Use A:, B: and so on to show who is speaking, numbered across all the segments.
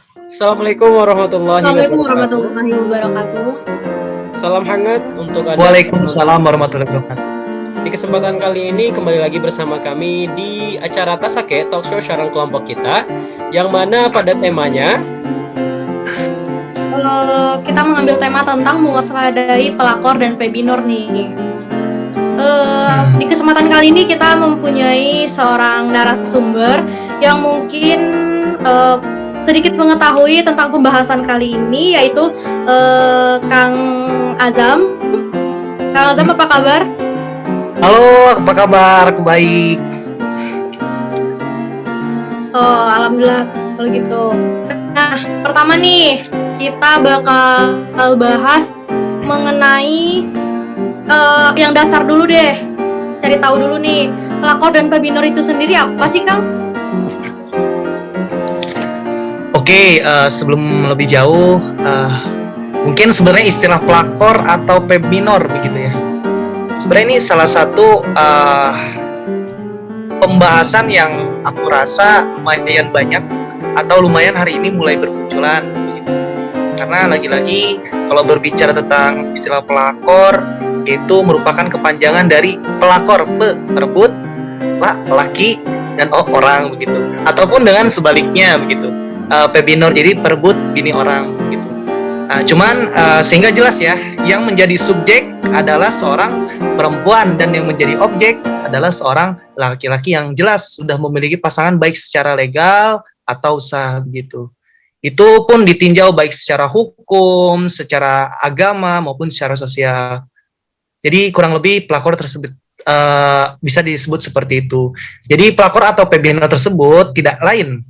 A: Assalamualaikum warahmatullahi
B: Assalamualaikum
A: wabarakatuh.
B: warahmatullahi wabarakatuh.
A: Salam hangat untuk Anda semua.
C: Waalaikumsalam warahmatullahi wabarakatuh.
A: Di kesempatan kali ini kembali lagi bersama kami di acara Tasake Talk Show Syarang kelompok kita, yang mana pada temanya
B: Kita mengambil tema tentang mewaspadai pelakor dan pebinor nih. Di kesempatan kali ini kita mempunyai seorang narasumber yang mungkin sedikit mengetahui tentang pembahasan kali ini, yaitu Kang Azam. Kang Azam, apa kabar?
C: Halo, apa kabar? Aku baik.
B: Alhamdulillah kalau gitu. Nah, pertama nih kita bakal bahas mengenai yang dasar dulu deh. Cari tahu dulu nih, pelakor dan pebinor itu sendiri apa sih, Kang?
C: Oke, sebelum lebih jauh, mungkin sebenarnya istilah pelakor atau pebinor begitu ya. Sebenarnya ini salah satu pembahasan yang aku rasa lumayan banyak atau lumayan hari ini mulai bermunculan. Karena lagi-lagi kalau berbicara tentang istilah pelakor, itu merupakan kepanjangan dari pelakor, perebut, laki, dan orang begitu. Ataupun dengan sebaliknya begitu, pebinor jadi perebut bini orang begitu. Cuman sehingga jelas ya, yang menjadi subjek adalah seorang perempuan dan yang menjadi objek adalah seorang laki-laki yang jelas sudah memiliki pasangan baik secara legal atau sah begitu. Itu pun ditinjau baik secara hukum, secara agama maupun secara sosial. Jadi kurang lebih pelakor tersebut bisa disebut seperti itu. Jadi pelakor atau pebinor tersebut tidak lain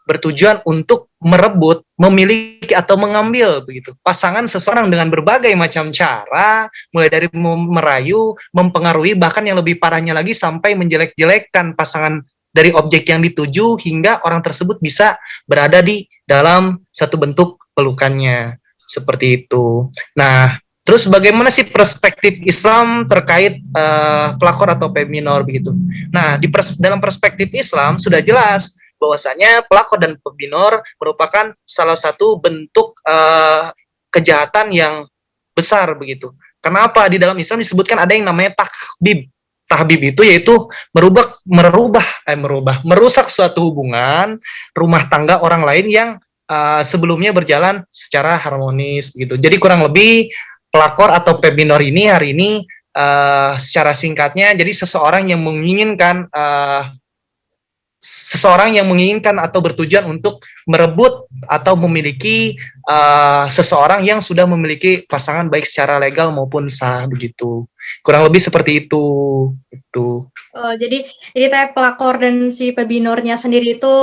C: bertujuan untuk merebut, memiliki atau mengambil begitu pasangan seseorang dengan berbagai macam cara, mulai dari merayu, mempengaruhi, bahkan yang lebih parahnya lagi sampai menjelek-jelekkan pasangan dari objek yang dituju hingga orang tersebut bisa berada di dalam satu bentuk pelukannya seperti itu. Nah, terus bagaimana sih perspektif Islam terkait pelakor atau pebinor begitu? Nah, dalam perspektif Islam sudah jelas bahwasanya pelakor dan pebinor merupakan salah satu bentuk kejahatan yang besar begitu. Kenapa di dalam Islam disebutkan ada yang namanya tahbib? Tahbib itu yaitu merusak suatu hubungan rumah tangga orang lain yang sebelumnya berjalan secara harmonis begitu. Jadi kurang lebih pelakor atau pebinor ini hari ini secara singkatnya jadi seseorang yang menginginkan atau bertujuan untuk merebut atau memiliki seseorang yang sudah memiliki pasangan baik secara legal maupun sah begitu. Kurang lebih seperti itu. Itu.
B: Jadi pelakor dan si pebinornya sendiri itu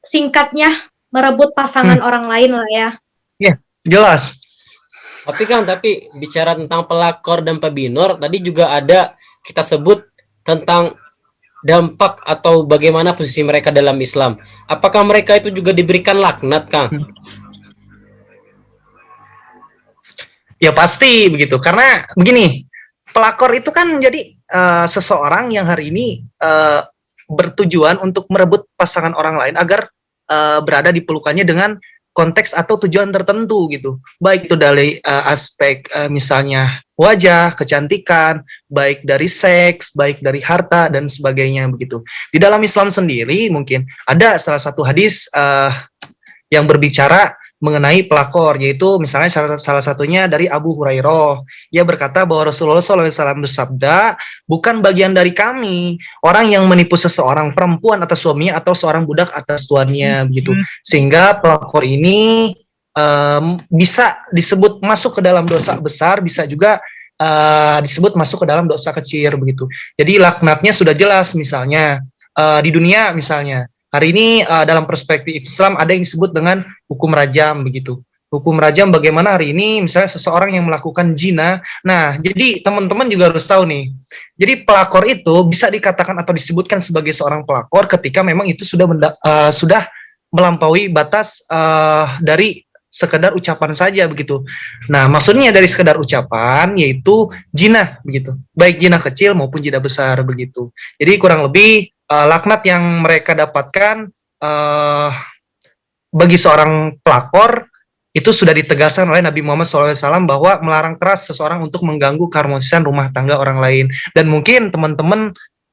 B: singkatnya merebut pasangan orang lain lah ya.
C: Iya, jelas.
A: Tapi bicara tentang pelakor dan pebinor, tadi juga ada kita sebut tentang dampak atau bagaimana posisi mereka dalam Islam. Apakah mereka itu juga diberikan laknat, Kang?
C: Ya pasti begitu. Karena begini, pelakor itu kan menjadi seseorang yang hari ini bertujuan untuk merebut pasangan orang lain agar berada di pelukannya dengan konteks atau tujuan tertentu gitu. Baik itu dari aspek misalnya wajah, kecantikan, baik dari seks, baik dari harta dan sebagainya begitu. Di dalam Islam sendiri mungkin ada salah satu hadis yang berbicara mengenai pelakor, yaitu misalnya salah satunya dari Abu Hurairah. Ia berkata bahwa Rasulullah SAW bersabda, bukan bagian dari kami orang yang menipu seseorang perempuan atas suaminya atau seorang budak atas tuannya begitu. Sehingga pelakor ini bisa disebut masuk ke dalam dosa besar, bisa juga disebut masuk ke dalam dosa kecil begitu. Jadi laknatnya sudah jelas, misalnya di dunia misalnya. Hari ini dalam perspektif Islam ada yang disebut dengan hukum rajam begitu. Hukum rajam bagaimana hari ini misalnya seseorang yang melakukan zina. Nah, jadi teman-teman juga harus tahu nih. Jadi pelakor itu bisa dikatakan atau disebutkan sebagai seorang pelakor ketika memang itu sudah melampaui batas dari sekedar ucapan saja begitu. Nah, maksudnya dari sekedar ucapan yaitu zina begitu. Baik zina kecil maupun zina besar begitu. Jadi kurang lebih laknat yang mereka dapatkan bagi seorang pelakor itu sudah ditegaskan oleh Nabi Muhammad SAW bahwa melarang keras seseorang untuk mengganggu keharmonisan rumah tangga orang lain. Dan mungkin teman-teman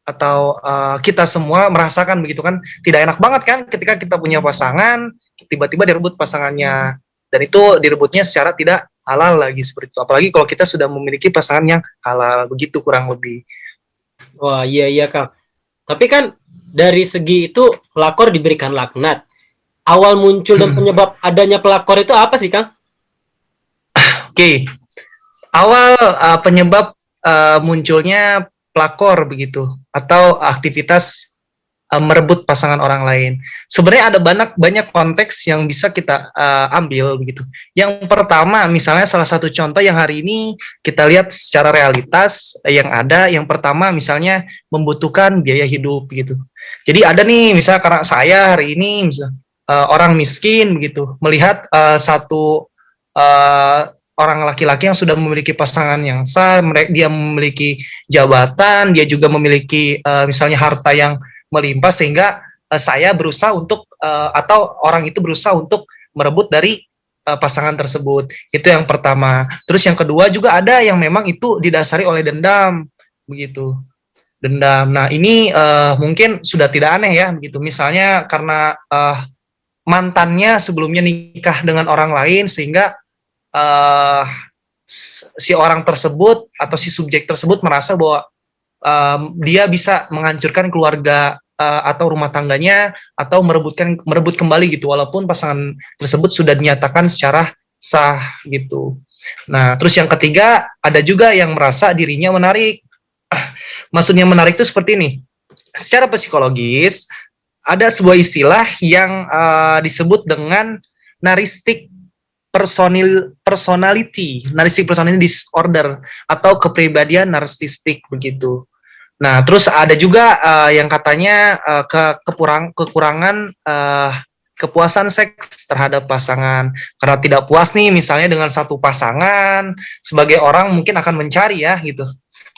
C: atau kita semua merasakan begitu kan, tidak enak banget kan ketika kita punya pasangan, tiba-tiba direbut pasangannya, dan itu direbutnya secara tidak halal lagi seperti itu. Apalagi kalau kita sudah memiliki pasangan yang halal, begitu kurang lebih.
A: Wah, iya iya Kang. Tapi kan dari segi itu pelakor diberikan laknat. Awal muncul dan penyebab adanya pelakor itu apa sih, Kang?
C: Oke. Awal penyebab munculnya pelakor begitu atau aktivitas merebut pasangan orang lain. Sebenarnya ada banyak konteks yang bisa kita ambil begitu. Yang pertama, misalnya salah satu contoh yang hari ini kita lihat secara realitas yang ada, yang pertama misalnya membutuhkan biaya hidup gitu. Jadi ada nih, misalnya karena saya hari ini misalnya orang miskin begitu, melihat satu orang laki-laki yang sudah memiliki pasangan yang sah, dia memiliki jabatan, dia juga memiliki misalnya harta yang melimpah, sehingga saya berusaha untuk atau orang itu berusaha untuk merebut dari pasangan tersebut. Itu yang pertama. Terus yang kedua juga ada yang memang itu didasari oleh dendam begitu. Dendam. Nah, ini mungkin sudah tidak aneh ya begitu. Misalnya karena mantannya sebelumnya nikah dengan orang lain, sehingga si orang tersebut atau si subjek tersebut merasa bahwa dia bisa menghancurkan keluarga atau rumah tangganya, atau merebut kembali gitu, walaupun pasangan tersebut sudah dinyatakan secara sah gitu. Nah, terus yang ketiga, ada juga yang merasa dirinya menarik. Maksudnya menarik itu seperti ini. Secara psikologis, ada sebuah istilah yang disebut dengan narcissistic personality disorder, atau kepribadian narsistik begitu. Nah, terus ada juga yang katanya kekurangan kepuasan seks terhadap pasangan. Karena tidak puas nih misalnya dengan satu pasangan, sebagai orang mungkin akan mencari ya gitu,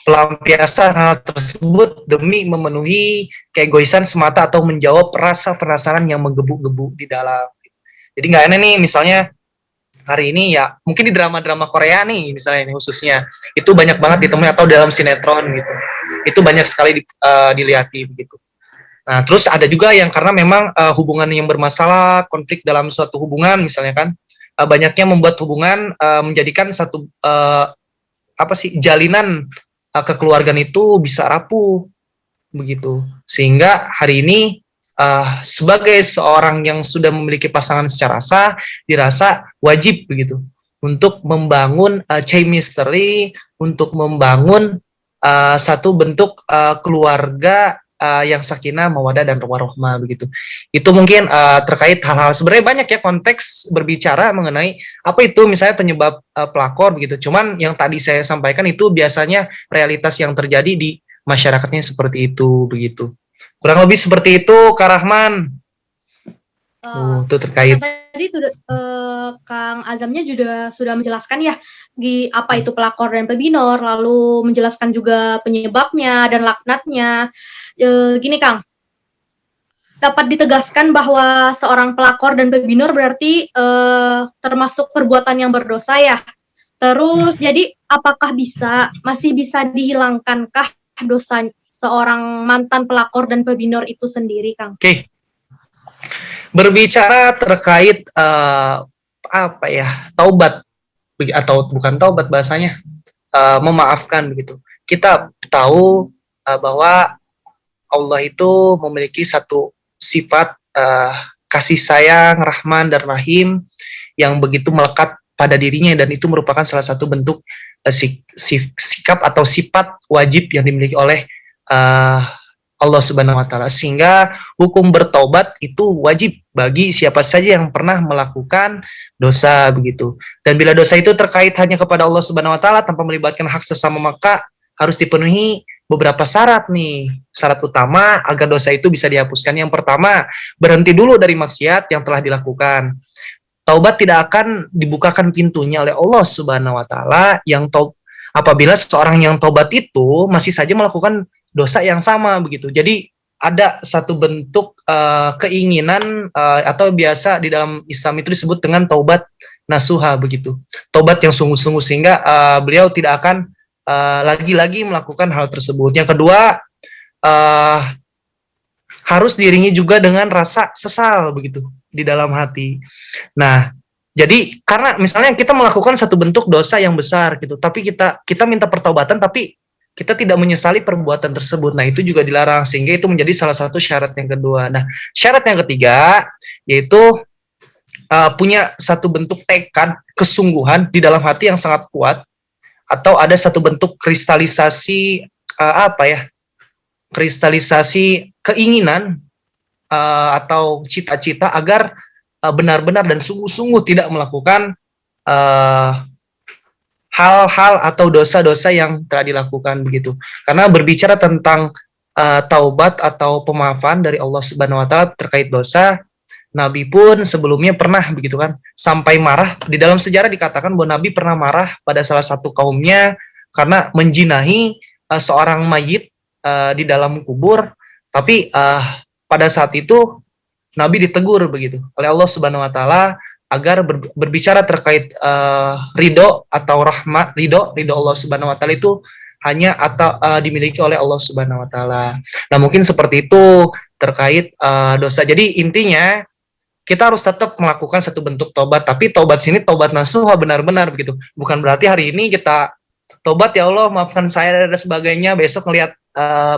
C: pelampiasan hal tersebut demi memenuhi keegoisan semata atau menjawab rasa penasaran yang menggebu-gebu di dalam. Jadi nggak enak nih misalnya hari ini ya, mungkin di drama-drama Korea nih misalnya ini khususnya, itu banyak banget ditemui, atau dalam sinetron gitu. Itu banyak sekali dilihati begitu. Nah, terus ada juga yang karena memang hubungan yang bermasalah, konflik dalam suatu hubungan misalnya kan, banyaknya membuat hubungan menjadikan satu jalinan kekeluargaan itu bisa rapuh begitu, sehingga hari ini sebagai seorang yang sudah memiliki pasangan secara sah dirasa wajib begitu untuk membangun chemistry, untuk membangun satu bentuk keluarga yang sakinah, mawadah, dan warahmah begitu. Itu mungkin terkait hal-hal, sebenarnya banyak ya konteks berbicara mengenai apa itu misalnya penyebab pelakor begitu. Cuman yang tadi saya sampaikan itu biasanya realitas yang terjadi di masyarakatnya seperti itu begitu. Kurang lebih seperti itu, Kak Rahman. Itu terkait.
B: Tadi Kang Azamnya juga sudah menjelaskan ya apa itu pelakor dan pebinor, lalu menjelaskan juga penyebabnya dan laknatnya. Gini Kang, dapat ditegaskan bahwa seorang pelakor dan pebinor berarti termasuk perbuatan yang berdosa ya. Terus jadi apakah masih bisa dihilangkankah dosa seorang mantan pelakor dan pebinor itu sendiri, Kang?
C: Oke. Berbicara terkait taubat atau bukan taubat bahasanya, memaafkan begitu. Kita tahu bahwa Allah itu memiliki satu sifat kasih sayang, Rahman dan Rahim yang begitu melekat pada dirinya, dan itu merupakan salah satu bentuk sikap atau sifat wajib yang dimiliki oleh Allah Subhanahu wa taala, sehingga hukum bertaubat itu wajib bagi siapa saja yang pernah melakukan dosa begitu. Dan bila dosa itu terkait hanya kepada Allah Subhanahu wa taala tanpa melibatkan hak sesama, maka harus dipenuhi beberapa syarat nih. Syarat utama agar dosa itu bisa dihapuskan. Yang pertama, berhenti dulu dari maksiat yang telah dilakukan. Taubat tidak akan dibukakan pintunya oleh Allah Subhanahu wa taala apabila seseorang yang taubat itu masih saja melakukan dosa yang sama begitu. Jadi ada satu bentuk keinginan atau biasa di dalam Islam itu disebut dengan taubat nasuha begitu. Taubat yang sungguh-sungguh sehingga beliau tidak akan lagi-lagi melakukan hal tersebut. Yang kedua, harus diiringi juga dengan rasa sesal begitu di dalam hati. Nah, jadi karena misalnya kita melakukan satu bentuk dosa yang besar gitu, tapi kita minta pertobatan tapi kita tidak menyesali perbuatan tersebut. Nah, itu juga dilarang sehingga itu menjadi salah satu syarat yang kedua. Nah, syarat yang ketiga yaitu punya satu bentuk tekad kesungguhan di dalam hati yang sangat kuat, atau ada satu bentuk kristalisasi kristalisasi keinginan atau cita-cita agar benar-benar dan sungguh-sungguh tidak melakukan hal-hal atau dosa-dosa yang telah dilakukan begitu. Karena berbicara tentang taubat atau pemaafan dari Allah Subhanahu wa taala terkait dosa, Nabi pun sebelumnya pernah begitu kan, sampai marah. Di dalam sejarah dikatakan bahwa Nabi pernah marah pada salah satu kaumnya karena menjinahi seorang mayit di dalam kubur, tapi pada saat itu Nabi ditegur begitu oleh Allah Subhanahu wa taala agar berbicara terkait ridho atau rahmat, ridho Allah Subhanahu wa taala itu hanya atau dimiliki oleh Allah Subhanahu wa taala. Nah, mungkin seperti itu terkait dosa. Jadi intinya kita harus tetap melakukan satu bentuk tobat, tapi tobat sini tobat nasuha benar-benar begitu. Bukan berarti hari ini kita tobat, ya Allah maafkan saya dan sebagainya, besok ngelihat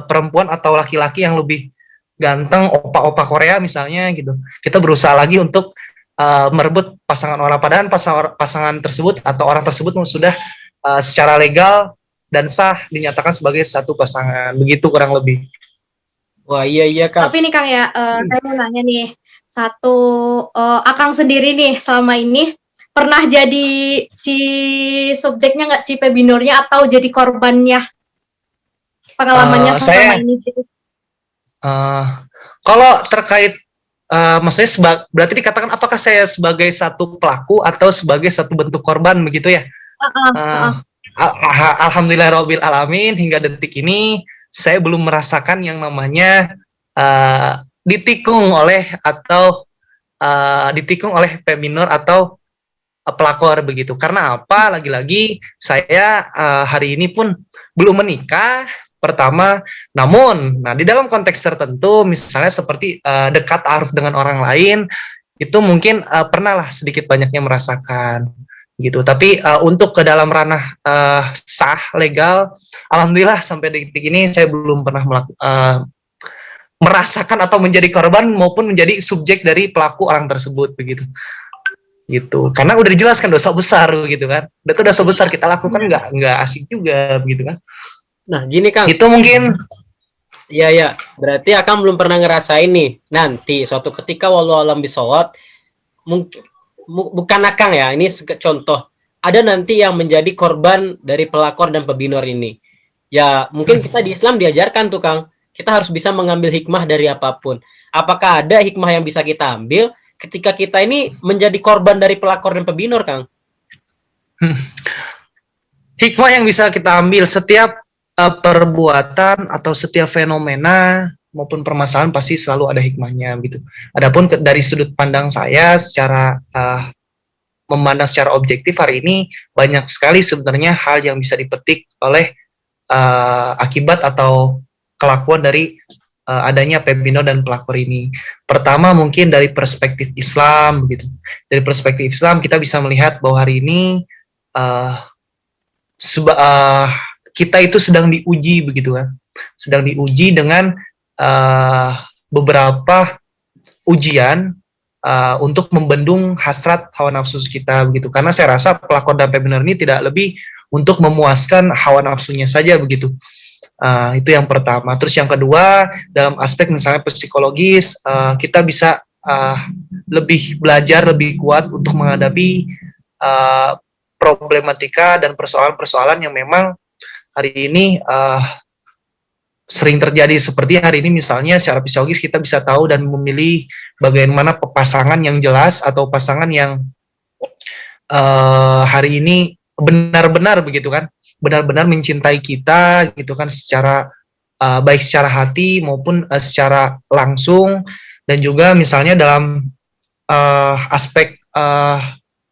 C: perempuan atau laki-laki yang lebih ganteng, opa-opa Korea misalnya gitu, kita berusaha lagi untuk merebut pasangan orang, padahal pasangan tersebut atau orang tersebut sudah secara legal dan sah dinyatakan sebagai satu pasangan, begitu kurang lebih.
A: Wah, iya Kang.
B: Tapi nih Kang ya, saya mau nanya nih, Akang sendiri nih selama ini pernah jadi si subjeknya nggak, si pebinornya, atau jadi korbannya? Pengalamannya selama ini gitu.
C: Kalau terkait maksudnya berarti dikatakan apakah saya sebagai satu pelaku atau sebagai satu bentuk korban begitu ya? Alhamdulillahirabbil alamin, hingga detik ini saya belum merasakan yang namanya ditikung oleh peminor atau pelakor begitu. Karena apa? Lagi-lagi saya hari ini pun belum menikah. Pertama, namun, di dalam konteks tertentu, misalnya seperti dekat aruf dengan orang lain, itu mungkin pernahlah sedikit banyaknya merasakan, gitu. Tapi untuk ke dalam ranah sah, legal, alhamdulillah sampai detik ini saya belum pernah merasakan atau menjadi korban maupun menjadi subjek dari pelaku orang tersebut, begitu. Gitu. Karena udah dijelaskan dosa besar, gitu kan. Itu dosa besar kita lakukan nggak asik juga, begitu kan.
A: Nah, gini Kang.
C: Itu mungkin.
A: Iya. Berarti Akang belum pernah ngerasain nih. Nanti suatu ketika walau alam bisawab, mungkin bukan Akang ya, ini contoh. Ada nanti yang menjadi korban dari pelakor dan pebinor ini. Ya, mungkin kita di Islam diajarkan tuh Kang, kita harus bisa mengambil hikmah dari apapun. Apakah ada hikmah yang bisa kita ambil ketika kita ini menjadi korban dari pelakor dan pebinor, Kang?
C: Hikmah yang bisa kita ambil, setiap perbuatan atau setiap fenomena maupun permasalahan pasti selalu ada hikmahnya gitu. Adapun dari sudut pandang saya secara memandang secara objektif, hari ini banyak sekali sebenarnya hal yang bisa dipetik oleh akibat atau kelakuan dari adanya pebinor dan pelakor ini. Pertama mungkin dari perspektif Islam begitu. Dari perspektif Islam kita bisa melihat bahwa hari ini kita itu sedang diuji begitu kan, sedang diuji dengan beberapa ujian untuk membendung hasrat hawa nafsu kita begitu. Karena saya rasa pelakor dan pebinor ini tidak lebih untuk memuaskan hawa nafsunya saja begitu. Itu yang pertama. Terus yang kedua, dalam aspek misalnya psikologis, kita bisa lebih belajar lebih kuat untuk menghadapi problematika dan persoalan-persoalan yang memang hari ini sering terjadi. Seperti hari ini misalnya secara psikologis kita bisa tahu dan memilih bagaimana pasangan yang jelas atau pasangan yang hari ini benar-benar begitu kan, benar-benar mencintai kita gitu kan secara baik secara hati maupun secara langsung, dan juga misalnya dalam aspek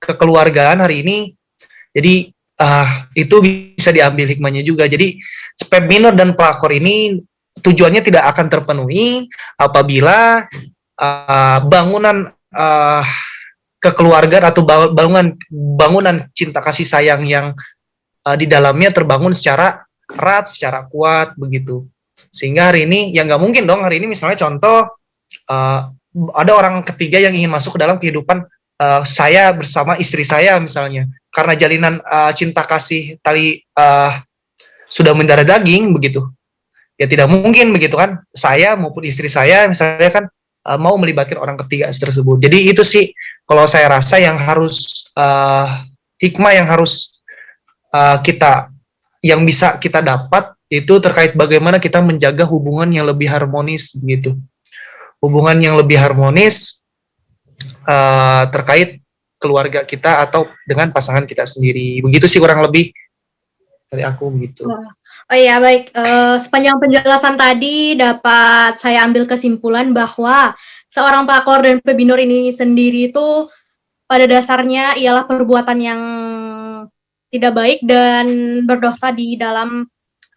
C: kekeluargaan hari ini. Jadi itu bisa diambil hikmahnya juga. Jadi pebminor dan pelakor ini tujuannya tidak akan terpenuhi apabila bangunan kekeluargaan atau bangunan cinta kasih sayang yang di dalamnya terbangun secara erat, secara kuat begitu. Sehingga hari ini ya nggak mungkin dong, hari ini misalnya contoh ada orang ketiga yang ingin masuk ke dalam kehidupan saya bersama istri saya misalnya, karena jalinan cinta kasih tali sudah mendarah daging begitu. Ya tidak mungkin begitu kan, saya maupun istri saya misalnya kan mau melibatkan orang ketiga tersebut. Jadi itu sih kalau saya rasa yang harus hikmah yang harus yang bisa kita dapat itu terkait bagaimana kita menjaga hubungan yang lebih harmonis begitu. Hubungan yang lebih harmonis terkait keluarga kita atau dengan pasangan kita sendiri. Begitu sih kurang lebih dari aku begitu.
B: Oh iya, baik. Sepanjang penjelasan tadi dapat saya ambil kesimpulan bahwa seorang pelakor dan pebinor ini sendiri itu pada dasarnya ialah perbuatan yang tidak baik dan berdosa di dalam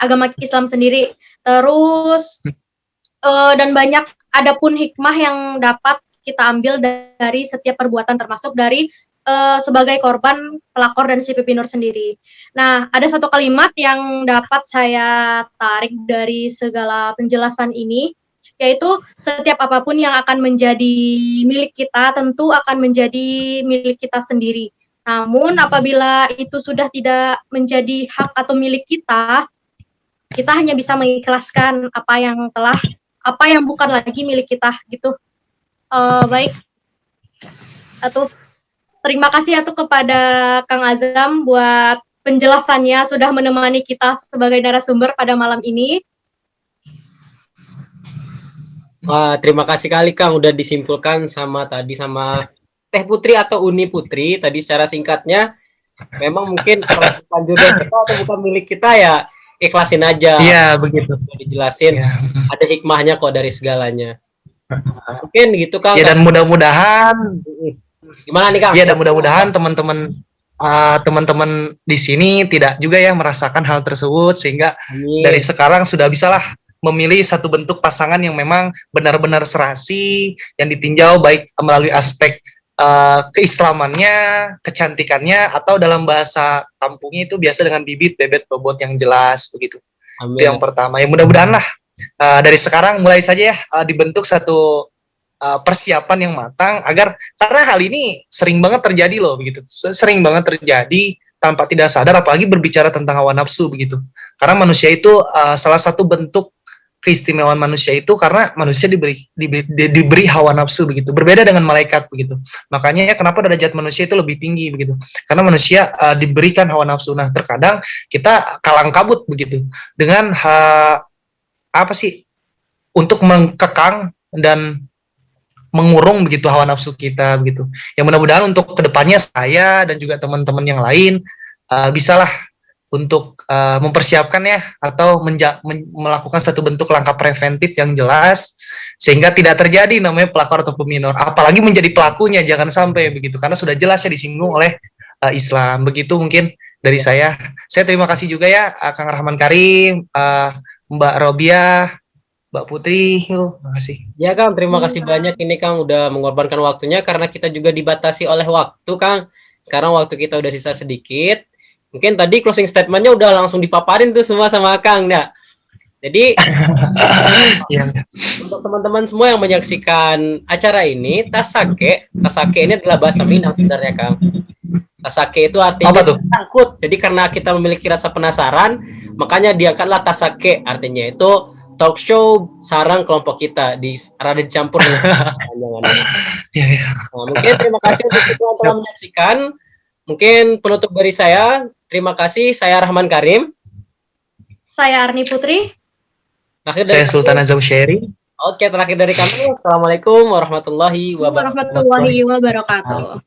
B: agama Islam sendiri. Terus dan banyak adapun hikmah yang dapat kita ambil dari setiap perbuatan, termasuk dari sebagai korban pelakor dan si pebinor sendiri. Nah, ada satu kalimat yang dapat saya tarik dari segala penjelasan ini, yaitu setiap apapun yang akan menjadi milik kita tentu akan menjadi milik kita sendiri. Namun apabila itu sudah tidak menjadi hak atau milik kita hanya bisa mengikhlaskan apa yang bukan lagi milik kita gitu. Baik. Terima kasih kepada Kang Azam buat penjelasannya, sudah menemani kita sebagai narasumber pada malam ini.
A: Terima kasih kali Kang udah disimpulkan sama Teh Putri atau Uni Putri tadi secara singkatnya. Memang mungkin kalau bukan jodoh kita atau bukan milik kita ya ikhlasin aja.
C: Iya begitu.
A: Dijelasin ada hikmahnya kok dari segalanya. Mungkin gitu Kang.
C: Ya dan mudah-mudahan
A: gimana nih Kang?
C: Ya dan mudah-mudahan teman-teman di sini tidak juga ya merasakan hal tersebut, sehingga dari sekarang sudah bisalah memilih satu bentuk pasangan yang memang benar-benar serasi, yang ditinjau baik melalui aspek keislamannya, kecantikannya, atau dalam bahasa kampungnya itu biasa dengan bibit, bebet, bobot yang jelas begitu. Amin. Itu yang pertama. Ya mudah-mudahan lah dari sekarang mulai saja ya dibentuk satu persiapan yang matang, agar karena hal ini sering banget terjadi loh begitu, sering banget terjadi tanpa tidak sadar, apalagi berbicara tentang hawa nafsu begitu. Karena manusia itu salah satu bentuk keistimewaan manusia itu karena manusia diberi hawa nafsu begitu, berbeda dengan malaikat begitu. Makanya kenapa derajat manusia itu lebih tinggi begitu, karena manusia diberikan hawa nafsu. Nah terkadang kita kalang kabut begitu dengan untuk mengkekang dan mengurung begitu hawa nafsu kita begitu. Yang mudah-mudahan untuk kedepannya saya dan juga teman-teman yang lain bisalah untuk mempersiapkan ya, atau melakukan satu bentuk langkah preventif yang jelas sehingga tidak terjadi namanya pelakor atau peminor, apalagi menjadi pelakunya jangan sampai begitu, karena sudah jelas ya disinggung oleh Islam. Begitu mungkin dari saya. Saya terima kasih juga ya Kang Rahman Karim, Mbak Robiah, Mbak Putri, terima kasih.
A: Ya Kang, terima kasih banyak ini Kang udah mengorbankan waktunya, karena kita juga dibatasi oleh waktu Kang. Sekarang waktu kita udah sisa sedikit. Mungkin tadi closing statement-nya udah langsung dipaparin tuh semua sama Kang. Nah, jadi untuk teman-teman semua yang menyaksikan acara ini, tasake ini adalah bahasa Minang sebenarnya Kang. Tasake itu artinya takut. Jadi karena kita memiliki rasa penasaran, makanya diangkatlah tasake. Artinya itu talk show sarang kelompok kita rada dicampur dengan panjangan. Nah, mungkin terima kasih untuk semua yang telah menyaksikan. Mungkin penutup dari saya, terima kasih. Saya Rahman Karim.
B: Saya Arni Putri.
C: Saya Sultan Azam Syeri.
A: Oke, terakhir dari kami. Assalamualaikum warahmatullahi wabarakatuh.